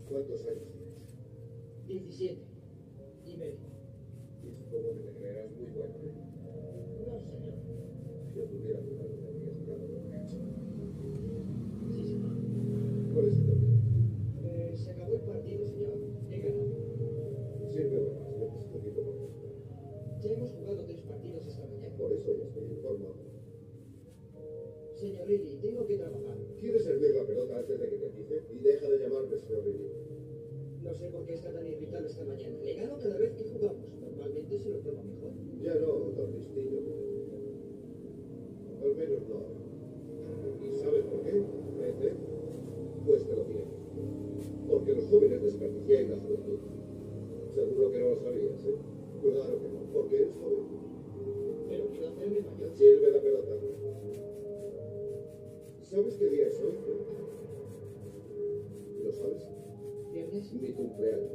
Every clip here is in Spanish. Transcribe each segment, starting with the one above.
¿Cuántos años tienes? 17 y medio. Y supongo que te creerás muy bueno, ¿eh? No, señor. Si yo tuviera jugado, me habría jugado lo que he hecho. Sí, señor. ¿Cuál es el problema? Se acabó el partido, señor. He ganado. Sírveme más, necesito tiempo para pensar. Ya hemos jugado 3 partidos esta mañana. Por eso ya estoy informado. Señor Lilly, tengo que trabajar. ¿Quieres servir la pelota antes de que te atice? Y deja de llamarme señor Riley. No sé por qué está tan irritado esta mañana. Le gano cada vez que jugamos. Normalmente se lo toma mejor. Ya no, don Listillo. Al menos no ahora. ¿Y sabes por qué? Pues te lo diré. Porque los jóvenes desperdiciáis la juventud. Seguro que no lo sabías, ¿eh? Claro que no, porque eres joven. Pero quiero hacerme mayor. Sirve la pelota. ¿Sabes qué día es hoy? ¿Lo sabes? ¿Viernes? Mi cumpleaños.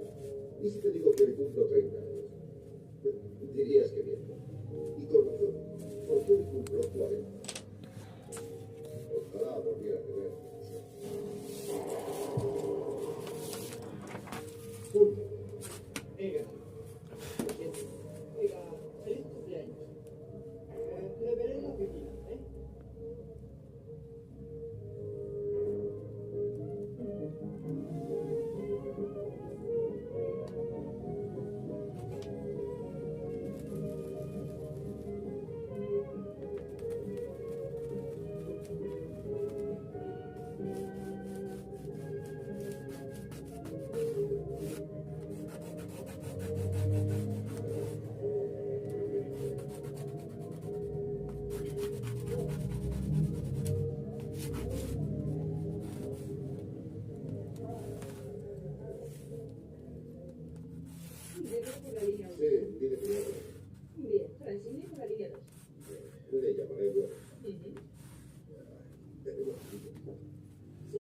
¿Y si te digo que hoy cumplo 30 años? Dirías que bien. Y con razón, porque hoy cumplo 40. Ojalá volviera a tener. Punto. He ganado. Lo siento. Oiga, feliz cumpleaños. Le veré en la oficina, ¿eh? Y de nuevo la línea